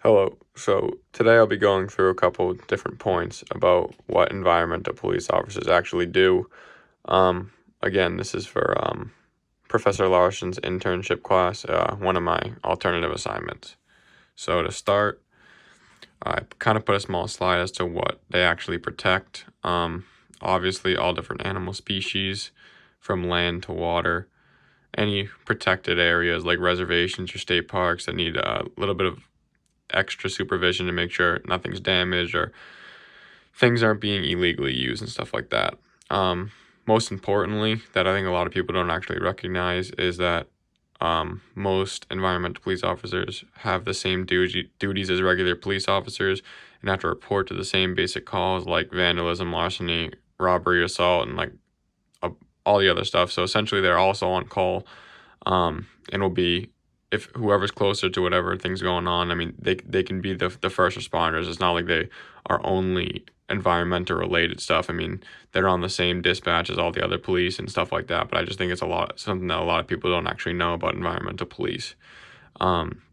Hello. So today I'll be going through a couple different points about what environmental police officers actually do. Again, this is for Professor Larson's internship class, one of my alternative assignments. So to start, I kind of put a small slide as to what they actually protect. Obviously, all different animal species, from land to water. Any protected areas like reservations or state parks that need a little bit of extra supervision to make sure nothing's damaged or things aren't being illegally used and stuff like that. Most importantly, that I think a lot of people don't actually recognize is that most environmental police officers have the same duties as regular police officers and have to report to the same basic calls like vandalism, larceny, robbery, assault, and like uh, all the other stuff. So essentially, they're also on call, and will be if whoever's closer to whatever thing's going on. I mean, they can be the first responders. It's not like they are only environmental related stuff. I mean, they're on the same dispatch as all the other police and stuff like that. But I just think it's something that a lot of people don't actually know about environmental police. Um,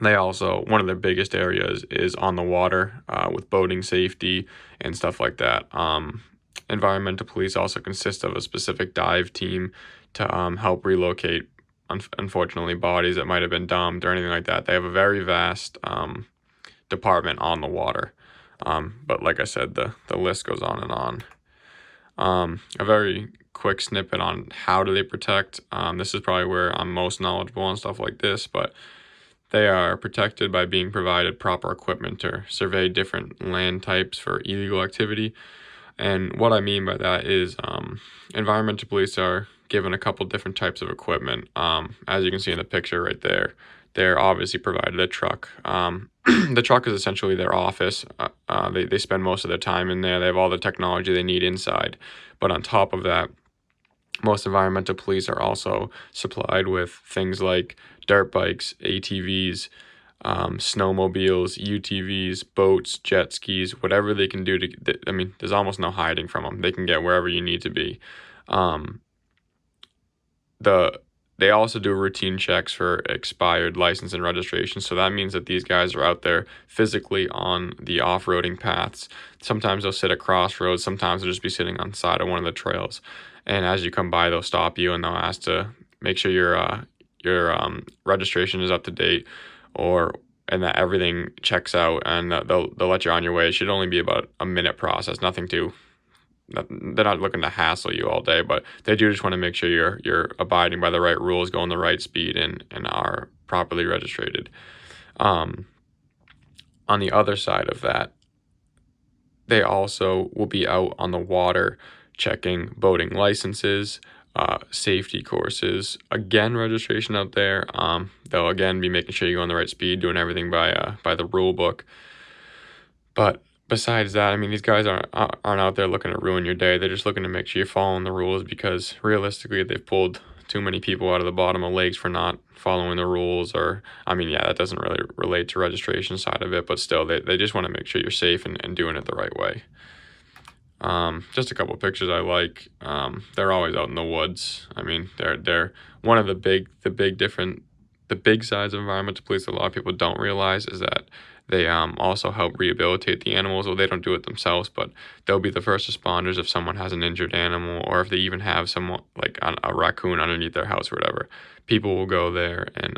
they also, one of their biggest areas is on the water, with boating safety and stuff like that. Environmental police also consist of a specific dive team to help relocate, unfortunately, bodies that might have been dumped or anything like that. They have a very vast department on the water. But like I said, the list goes on and on. A very quick snippet on how do they protect. This is probably where I'm most knowledgeable on stuff like this, but they are protected by being provided proper equipment to survey different land types for illegal activity. And what I mean by that is environmental police are given a couple different types of equipment. As you can see in the picture right there, they're obviously provided a truck. The truck is essentially their office. They spend most of their time in there. They have all the technology they need inside. But on top of that, most environmental police are also supplied with things like dirt bikes, ATVs, snowmobiles, UTVs, boats, jet skis, whatever they can do I mean, there's almost no hiding from them. They can get wherever you need to be. Um, they also do routine checks for expired license and registration. So that means that these guys are out there physically on the off-roading paths. Sometimes they'll sit at crossroads. Sometimes they'll just be sitting on the side of one of the trails. And as you come by, they'll stop you and they'll ask to make sure your registration is up to date, and that everything checks out, and they'll let you on your way. It should only be about a minute process. They're not looking to hassle you all day, but they do just want to make sure you're abiding by the right rules, going the right speed, and are properly registered. On the other side of that, they also will be out on the water checking boating licenses, safety courses, again registration out there. They'll again be making sure you go on the right speed, doing everything by the rule book. But besides that, I mean, these guys aren't out there looking to ruin your day. They're just looking to make sure you're following the rules, because realistically, they've pulled too many people out of the bottom of lakes for not following the rules. Or, I mean, yeah, that doesn't really relate to registration side of it, but still, they just want to make sure you're safe and doing it the right way. Just a couple of pictures I like. They're always out in the woods. I mean, they're one of the big sides of environmental police that a lot of people don't realize is that they also help rehabilitate the animals. Well, they don't do it themselves, but they'll be the first responders if someone has an injured animal, or if they even have someone like a raccoon underneath their house or whatever. People will go there and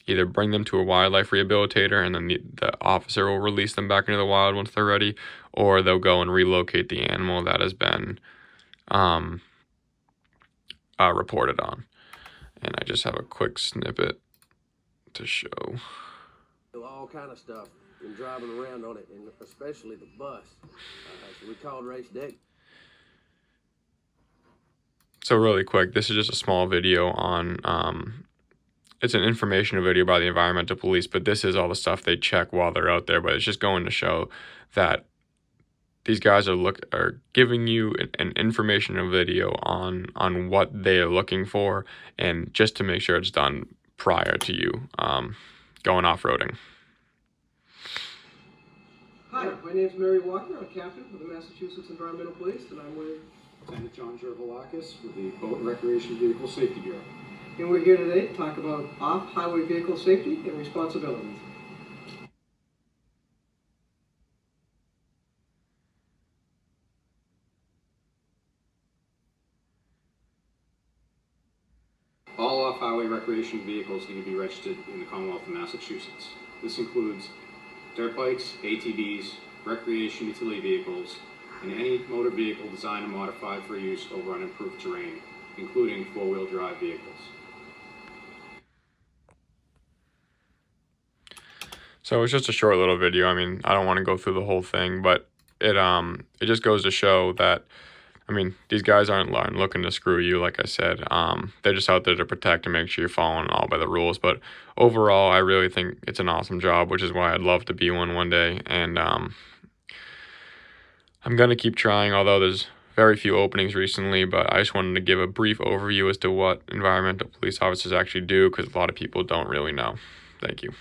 either bring them to a wildlife rehabilitator, and then the officer will release them back into the wild once they're ready, or they'll go and relocate the animal that has been reported on. And I just have a quick snippet to show. All kind of stuff and driving around on it, and especially the bus. So we called race day. So really quick, this is just a small video on it's an informational video by the environmental police, but this is all the stuff they check while they're out there. But it's just going to show that these guys are giving you an informational video on what they are looking for, and just to make sure it's done prior to you going off-roading. Hi, my name is Mary Walker. I'm a captain for the Massachusetts Environmental Police, and I'm with Lieutenant John Gervolakis with the Boat and Recreation Vehicle Safety Bureau. and we're here today to talk about off-highway vehicle safety and responsibilities. recreation vehicles need to be registered in the Commonwealth of Massachusetts. This includes dirt bikes, ATVs, recreation utility vehicles, and any motor vehicle designed and modified for use over unimproved terrain, including four-wheel drive vehicles. So it's just a short little video. I mean, I don't want to go through the whole thing, but it just goes to show that, I mean, these guys aren't looking to screw you, like I said. They're just out there to protect and make sure you're following all by the rules. But overall, I really think it's an awesome job, which is why I'd love to be one day. And I'm going to keep trying, although there's very few openings recently. But I just wanted to give a brief overview as to what environmental police officers actually do, because a lot of people don't really know. Thank you.